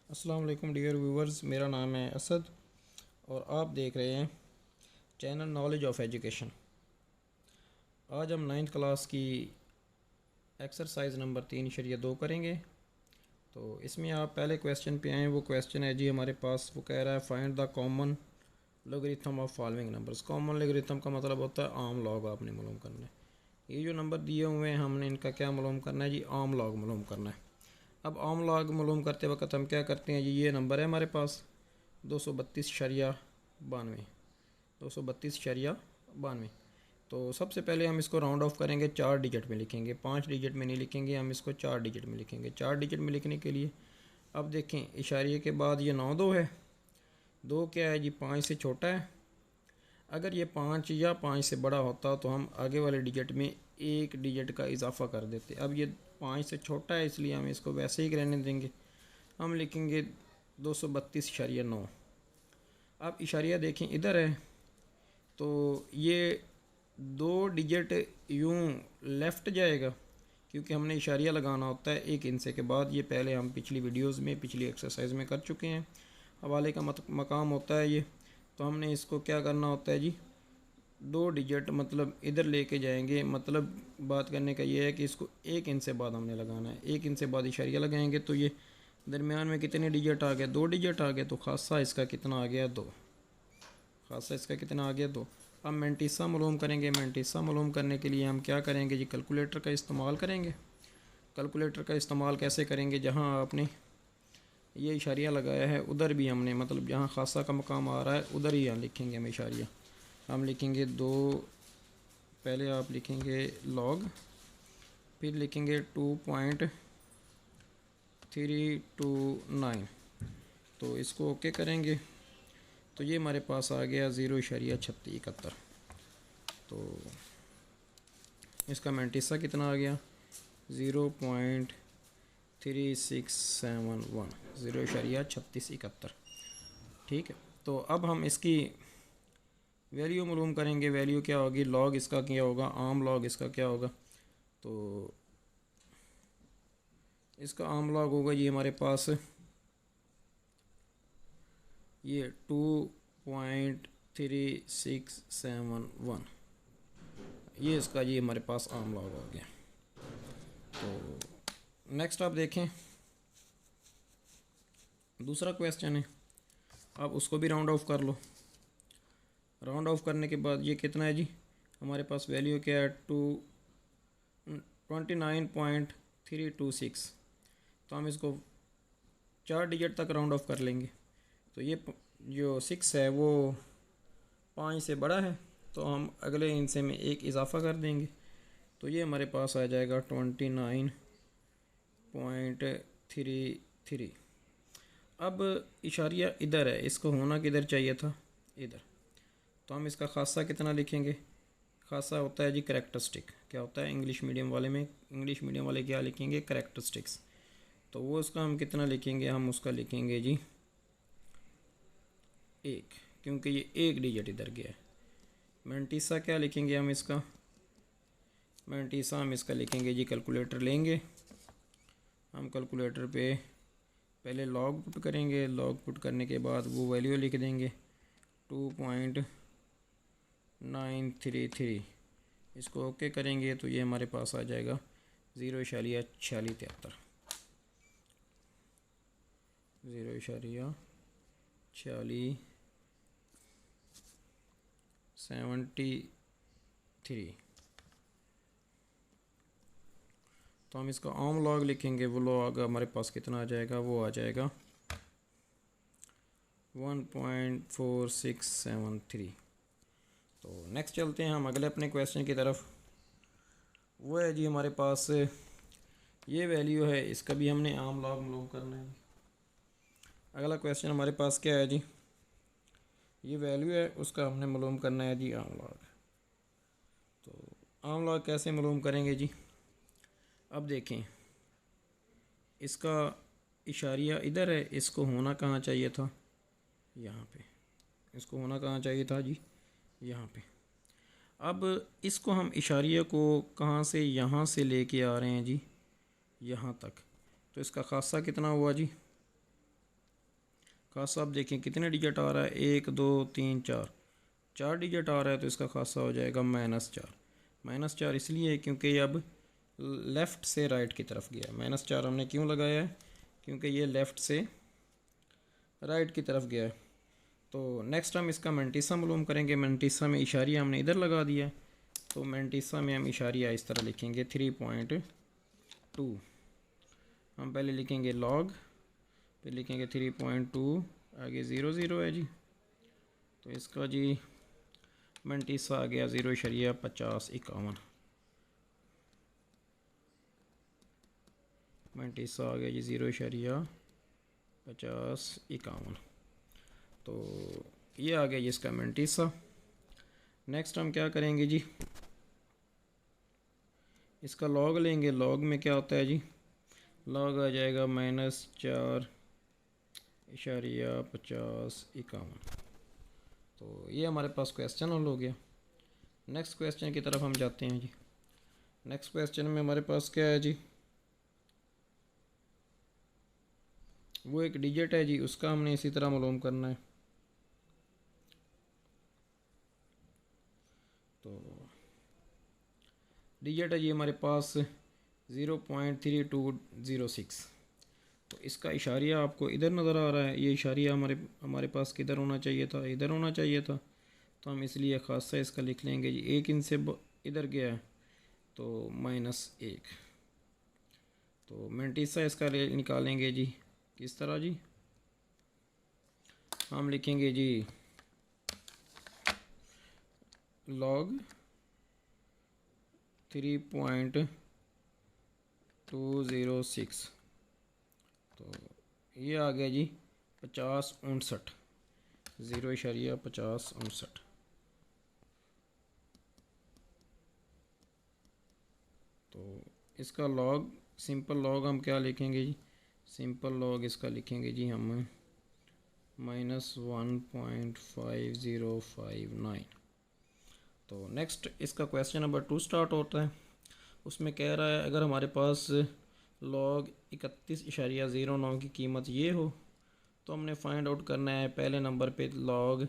अस्सलाम वालेकुम dear viewers, मेरा नाम है असद और आप देख रहे हैं चैनल नॉलेज ऑफ एजुकेशन। आज हम 9th क्लास की एक्सरसाइज नंबर 3/2 करेंगे। तो इसमें आप पहले क्वेश्चन पे आएँ। वो क्वेश्चन है जी हमारे पास, वो कह रहा है find the common logarithm of following numbers. Common logarithm का मतलब होता है आम लॉग आपने मालूम करना है। ये जो नंबर दिए हुए हैं हमने इनका क्या मालूम करना है जी, आम लॉग मालूम करना है। अब आम लॉग मालूम करते वक्त हम क्या करते हैं जी, ये नंबर है हमारे पास 232.92, 232.92। तो सबसे पहले हम इसको राउंड ऑफ करेंगे, 4 डिजिट में लिखेंगे, 5 डिजिट में नहीं लिखेंगे, हम इसको 4 डिजिट में लिखेंगे। 4 डिजिट में लिखने के लिए अब देखें, इशारे के बाद ये 9 है, 2 क्या है जी 5 से छोटा है। अगर ये 5 या 5 से बड़ा होता तो हम आगे वाले डिजिट में 1 डिजिट का इजाफा कर देते। अब ये 5 से छोटा है इसलिए हम इसको वैसे ही रहने देंगे, हम लिखेंगे 232.9। अब इशारिया देखें इधर है, तो ये 2 डिजिट यूं लेफ़्ट जाएगा क्योंकि हमने इशारिया लगाना होता है एक इंचे के बाद। ये पहले हम पिछली वीडियोस में, पिछली एक्सरसाइज में कर चुके हैं। हवाले का मकाम होता है ये। तो हमने इसको क्या करना होता है जी, 2 डिजिट मतलब इधर लेके जाएंगे। मतलब बात करने का ये है कि इसको 1 इंच से बाद हमने लगाना है। 1 इंच से बाद इशारिया लगाएंगे तो ये दरमियान में कितने डिजिट आ गए, 2 डिजिट आ गए। तो खासा इसका कितना आ गया, 2। खासा इसका कितना आ गया, 2। अब मैंटीसा मालूम करेंगे। मैंटीसा मालूम करने के लिए हम क्या करेंगे जी, कैलकुलेटर का इस्तेमाल करेंगे। कैलकुलेटर का इस्तेमाल कैसे करेंगे, जहाँ आपने ये इशारिया लगाया है उधर भी हमने, मतलब जहाँ खासा का मकाम आ रहा है उधर ही हम लिखेंगे। हम इशारिया हम लिखेंगे 2, पहले आप लिखेंगे लॉग, फिर लिखेंगे 2.329। तो इसको ओके करेंगे तो ये हमारे पास आ गया 0.3671। तो इसका मैंटीसा कितना आ गया, 0.3671, 0.3671। ठीक है, तो अब हम इसकी वैल्यू मालूम करेंगे। वैल्यू क्या होगी, लॉग इसका क्या होगा, आम लॉग इसका क्या होगा। तो इसका आम लॉग होगा ये हमारे पास ये 2.3671, ये इसका ये हमारे पास आम लॉग हो गया। तो नेक्स्ट आप देखें, दूसरा क्वेश्चन है। आप उसको भी राउंड ऑफ कर लो। राउंड ऑफ करने के बाद ये कितना है जी, हमारे पास वैल्यू क्या है, 29.326। तो हम इसको 4 डिजिट तक राउंड ऑफ कर लेंगे। तो ये जो 6 है वो 5 से बड़ा है, तो हम अगले हिस्से में 1 इजाफा कर देंगे। तो ये हमारे पास आ जाएगा 29.33। अब इशारिया इधर है, इसको होना किधर चाहिए था, इधर। तो हम इसका खासा कितना लिखेंगे, खासा होता है जी करैक्टरिस्टिक। क्या होता है इंग्लिश मीडियम वाले में, इंग्लिश मीडियम वाले क्या लिखेंगे, करैक्टरिस्टिक्स। तो वो उसका हम कितना लिखेंगे, हम उसका लिखेंगे जी 1, क्योंकि ये 1 डिजिट इधर गया है। मैंटीसा क्या लिखेंगे हम इसका, मैंटीसा हम इसका लिखेंगे जी, कैलकुलेटर लेंगे हम। कैलकुलेटर पे पहले लॉग पुट करेंगे, लॉग पुट करने के बाद वो वैल्यू लिख देंगे 2.933। इसको ओके करेंगे तो ये हमारे पास आ जाएगा 0.4673, 0.4673। तो हम इसका आम लॉग लिखेंगे। वो लॉग हमारे पास कितना आ जाएगा, वो आ जाएगा 1.4673। तो नेक्स्ट चलते हैं हम अगले अपने क्वेश्चन की तरफ। वो है जी हमारे पास ये वैल्यू है, इसका भी हमने आम लॉग मालूम करना है। अगला क्वेश्चन हमारे पास क्या है जी, ये वैल्यू है, उसका हमने मालूम करना है जी आम लॉग। तो आम लॉग कैसे मालूम करेंगे जी, अब देखें, इसका इशारिया इधर है, इसको होना कहाँ चाहिए था, यहाँ पे। इसको होना कहाँ चाहिए था जी, यहाँ पे। अब इसको हम इशारिया को कहाँ से, यहाँ से लेके आ रहे हैं जी यहाँ तक। तो इसका खासा कितना हुआ जी, खासा आप देखें कितने डिजिट आ रहा है, 1 2 3 4, 4 डिजिट आ रहा है, तो इसका खासा हो जाएगा -4। -4 इसलिए क्योंकि ये अब लेफ़्ट से राइट की तरफ गया। -4 हमने क्यों लगाया है, क्योंकि ये लेफ़्ट से राइट की तरफ गया है। तो नेक्स्ट हम इसका मैंटिसा मालूम करेंगे। मैंटिसा में इशारिया हमने इधर लगा दिया है, तो मैंटिसा में हम इशारिया इस तरह लिखेंगे 3.2। हम पहले लिखेंगे लॉग, फिर लिखेंगे 3.2, आगे 0 0 है जी, तो इसका जी मैंटिसा आ गया 0.5051। मैंटिसा आ गया जी 0.5051। तो ये आ गया जी इसका मैंटिसा। नेक्स्ट हम क्या करेंगे जी, इसका लॉग लेंगे। लॉग में क्या होता है जी, लॉग आ जाएगा -4.5051। तो ये हमारे पास क्वेश्चन हल हो गया। नेक्स्ट क्वेश्चन की तरफ हम जाते हैं जी। नेक्स्ट क्वेश्चन में हमारे पास क्या है जी, वो एक डिजिट है जी, उसका हमने इसी तरह मालूम करना है। तो डिजिट है जी हमारे पास 0.3206। तो इसका इशारिया आपको इधर नज़र आ रहा है। ये इशारिया हमारे पास किधर होना चाहिए था, इधर होना चाहिए था। तो हम इसलिए खासा इसका लिख लेंगे जी, एक इनसे इधर गया है तो -1। तो मैंटिसा इसका निकालेंगे जी किस तरह जी, हम लिखेंगे जी लॉग 3.206। तो ये आ गया जी 5059, 0.5059। तो इसका लॉग, सिंपल लॉग हम क्या लिखेंगे जी, सिंपल लॉग इसका लिखेंगे जी हम -1.5059। तो नेक्स्ट इसका क्वेश्चन नंबर 2 स्टार्ट होता है। उसमें कह रहा है अगर हमारे पास लॉग 31.09 की कीमत ये हो, तो हमने फाइंड आउट करना है पहले नंबर पे लॉग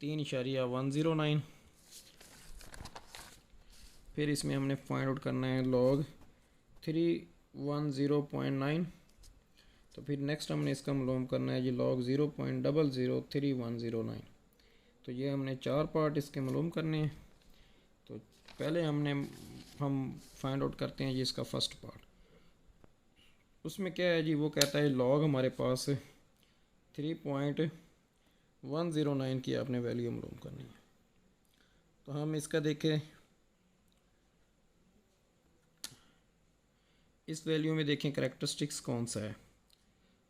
3.109। फिर इसमें हमने फाइंड आउट करना है लॉग 310.9। तो फिर नेक्स्ट हमने इसका मालूम करना है जी लॉग 0.003109। तो ये हमने 4 पार्ट इसके मालूम करने हैं। तो पहले हम फाइंड आउट करते हैं जी इसका फर्स्ट पार्ट। उसमें क्या है जी, वो कहता है लॉग हमारे पास 3.109 की आपने वैल्यू मालूम करनी है। तो हम इसका देखें, इस वैल्यू में देखें करैक्टरिस्टिक्स कौन सा है।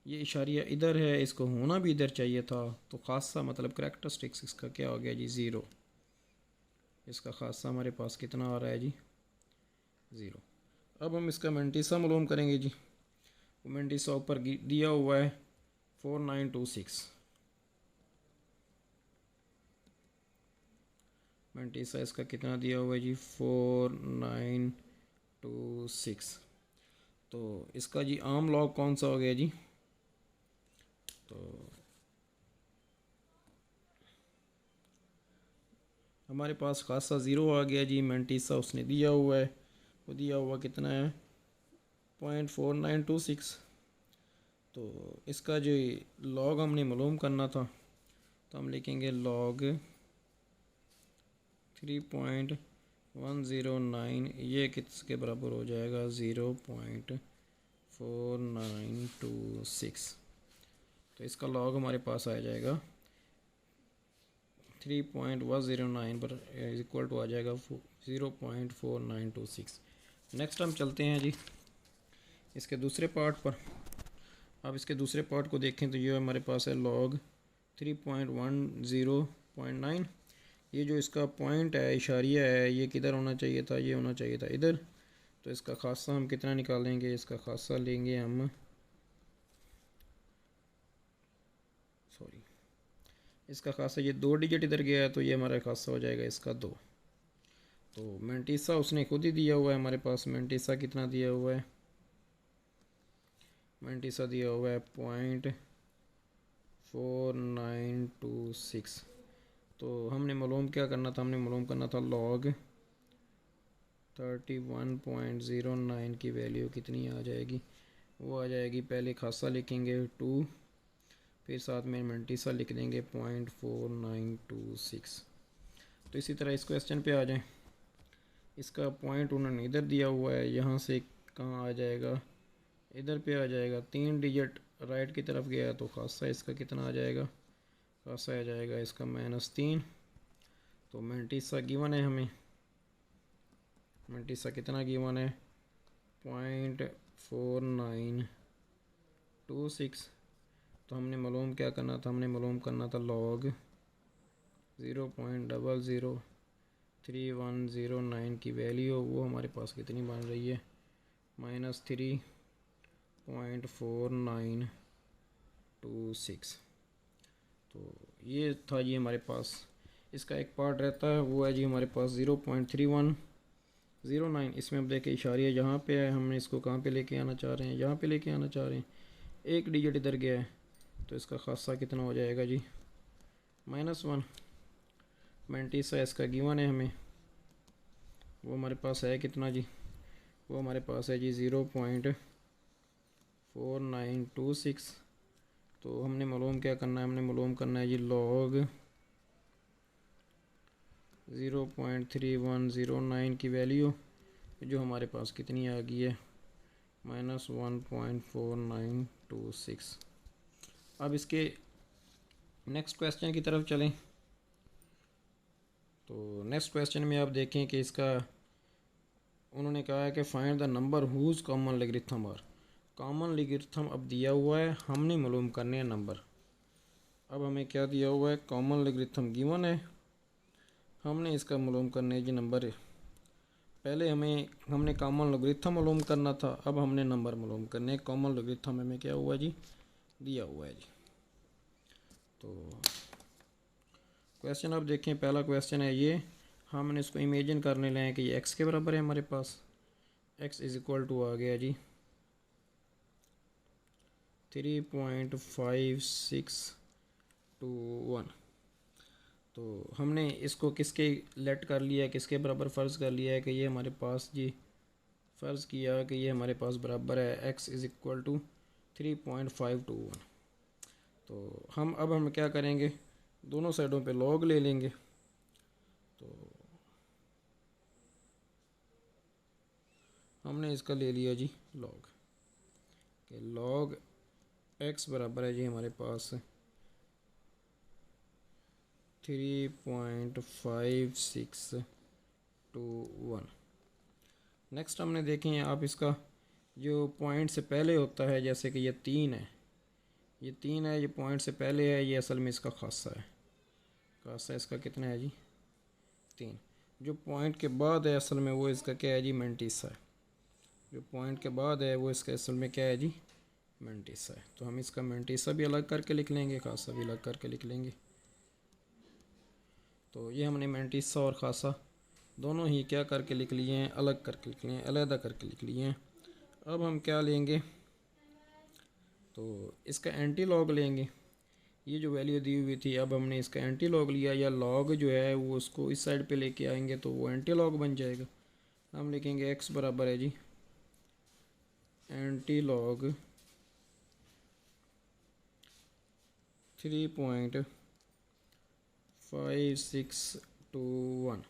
ये इशारिया इधर है, इसको होना भी इधर चाहिए था। तो खासा मतलब करैक्टरिस्टिक्स इसका क्या हो गया जी 0। इसका खासा हमारे पास कितना आ रहा है जी 0। अब हम इसका मैंटिसा मालूम करेंगे जी। मैंटिसा ऊपर दिया हुआ है 4926। मैंटिसा इसका कितना दिया हुआ है जी 4926। तो इसका जी आम लॉग कौन सा हो गया जी, तो हमारे पास खासा 0 आ गया जी। मैंटिसा उसने दिया हुआ है, वो दिया हुआ कितना है 0.4926। तो इसका जो लॉग हमने मालूम करना था, तो हम लिखेंगे लॉग 3.109, ये किसके बराबर हो जाएगा 0.4926। तो इसका लॉग हमारे पास आ जाएगा 3.109 पर इक्वल टू आ जाएगा 0.4926। नेक्स्ट हम चलते हैं जी इसके दूसरे पार्ट पर। अब इसके दूसरे पार्ट को देखें तो ये हमारे पास है लॉग 3.10.9। ये जो इसका पॉइंट है, इशारिया है, ये किधर होना चाहिए था, ये होना चाहिए था इधर। तो इसका खासा हम कितना निकालेंगे, इसका खासा लेंगे हम, सॉरी, इसका खासा ये 2 डिजिट इधर गया है, तो ये हमारा खासा हो जाएगा इसका 2। तो मैंटिसा उसने खुद ही दिया हुआ है हमारे पास। मैंटिसा कितना दिया हुआ है, मैंटिसा दिया हुआ है 4926। तो हमने मालूम क्या करना था, हमने मालूम करना था लॉग 31.09 की वैल्यू कितनी आ जाएगी। वो आ जाएगी, पहले खासा लिखेंगे 2, फिर साथ में मल्टीसा लिख देंगे 0.4926। तो इसी तरह इस क्वेश्चन पे आ जाएं। इसका पॉइंट उन्होंने इधर दिया हुआ है, यहाँ से कहाँ आ जाएगा, इधर पे आ जाएगा। 3 डिजिट राइट की तरफ गया तो खासा इसका कितना आ जाएगा, खासा आ जाएगा इसका -3। तो मल्टीसा गिवन है हमें, मल्टीसा कितना गिवन है 0.4926। तो हमने मालूम क्या करना था, हमने मालूम करना था लॉग 0.00310 की वैल्यू, वो हमारे पास कितनी बन रही है -3.4926। तो ये था जी हमारे पास। इसका एक पार्ट रहता है, वो है जी हमारे पास 0.3109। इसमें अब देखें इशारिया यहाँ पे है, हमने इसको कहाँ पे लेके आना चाह रहे हैं, यहाँ पे लेके आना चाह रहे हैं। एक डिजिट इधर गया है तो इसका खासा कितना हो जाएगा जी -1। मल्टीसा इसका गिवन है हमें, वो हमारे पास है कितना जी, वो हमारे पास है जी 0.4926। तो हमने मालूम क्या करना है, हमने मालूम करना है जी लॉग 0.3109 की वैल्यू जो हमारे पास कितनी आ गई है -1.4926। अब इसके नेक्स्ट क्वेश्चन की तरफ चलें। तो नेक्स्ट क्वेश्चन में आप देखें कि इसका उन्होंने कहा है कि find the number whose common logarithm are. Common logarithm अब दिया हुआ है, हमने मालूम करने हैं नंबर। अब हमें क्या दिया हुआ है, कॉमन लॉगरिथम गिवन है, हमने इसका मालूम करने है जी नंबर। पहले हमने कॉमन लॉगरिथम मालूम करना था, अब हमने नंबर मालूम करने। कॉमन लॉगरिथम हमें क्या हुआ जी, दिया हुआ है जी। तो क्वेश्चन अब देखें, पहला क्वेश्चन है ये, हमने इसको इमेजिन करने लें कि ये x के बराबर है हमारे पास। x इज इक्वल टू आ गया जी 3.5621। तो हमने इसको किसके लेट कर लिया है, किसके बराबर फ़र्ज़ कर लिया है कि ये हमारे पास जी, फ़र्ज़ किया कि ये हमारे पास बराबर है x इज़ इक्वल टू 3.521। तो हम क्या करेंगे, दोनों साइडों पे लॉग ले लेंगे। तो हमने इसका ले लिया जी लॉग, कि लॉग x बराबर है जी हमारे पास 3.5621। नेक्स्ट हमने देखें, आप इसका जो पॉइंट से पहले होता है, जैसे कि ये 3 है, ये 3 है, ये पॉइंट से पहले है, ये असल में इसका खासा है। खासा इसका कितना है जी 3। जो पॉइंट के बाद है असल में वो इसका क्या है जी मल्टीसा है। जो पॉइंट के बाद है वो इसका असल में क्या है जी मल्टीसा है। तो हम इसका मल्टीसा भी अलग करके लिख लेंगे, खासा भी अलग करके लिख लेंगे। तो ये हमने मल्टीसा और खासा दोनों ही क्या करके लिख लिए हैं, अलग करके लिख लिए हैं, अलहदा करके लिख लिए हैं। अब हम क्या लेंगे, तो इसका एंटी लॉग लेंगे। ये जो वैल्यू दी हुई थी, अब हमने इसका एंटी लॉग लिया, या लॉग जो है वो उसको इस साइड पे लेके आएंगे तो वो एंटी लॉग बन जाएगा। हम लिखेंगे x बराबर है जी एंटी लॉग 3.5621।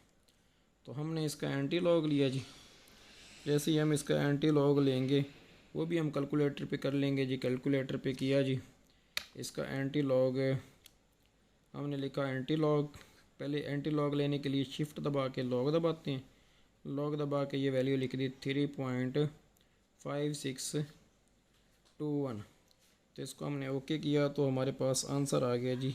तो हमने इसका एंटी लॉग लिया जी। जैसे ही हम इसका एंटी लॉग लेंगे, वो भी हम कैलकुलेटर पे कर लेंगे जी। कैलकुलेटर पे किया जी, इसका एंटी लॉग हमने लिखा एंटी लॉग। पहले एंटी लॉग लेने के लिए शिफ्ट दबा के लॉग दबाते हैं, लॉग दबा के ये वैल्यू लिख दी 3.5621। तो इसको हमने ओके किया तो हमारे पास आंसर आ गया जी।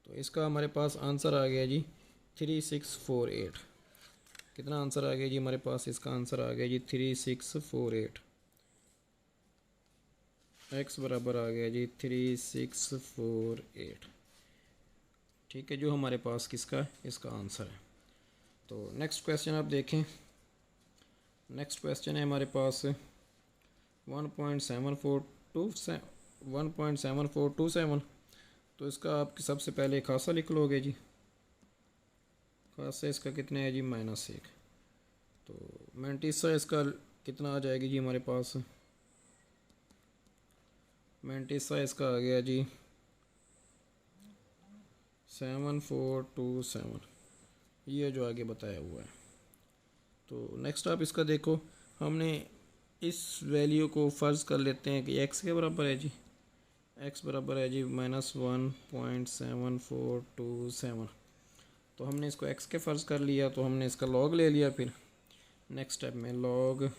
तो इसका हमारे पास आंसर आ गया जी 3648। कितना आंसर आ गया जी हमारे पास, इसका आंसर आ गया जी 3648। x बराबर आ गया जी 3648। ठीक है, जो हमारे पास किसका इसका आंसर है। तो नेक्स्ट क्वेश्चन आप देखें। नेक्स्ट क्वेश्चन है हमारे पास 1.7427, तो इसका आप सबसे पहले खासा लिख लोगे जी। खासा इसका कितने है जी -1। तो मैंटिसा इसका कितना आ जाएगी जी हमारे पास। मैंटिसा इसका आ गया जी 7427, ये जो आगे बताया हुआ है। तो नेक्स्ट आप इसका देखो, हमने इस वैल्यू को फ़र्ज़ कर लेते हैं कि x के बराबर है जी। x बराबर है जी -1.7427। तो हमने इसको x के फ़र्ज़ कर लिया, तो हमने इसका लॉग ले लिया। फिर नेक्स्ट स्टेप में लॉग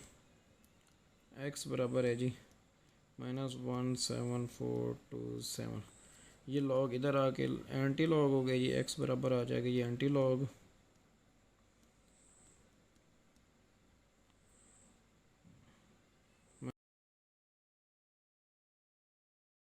x बराबर है जी -17427, ये लॉग इधर आके एंटी लॉग हो गया, ये x बराबर आ जाएगा ये एंटी लॉग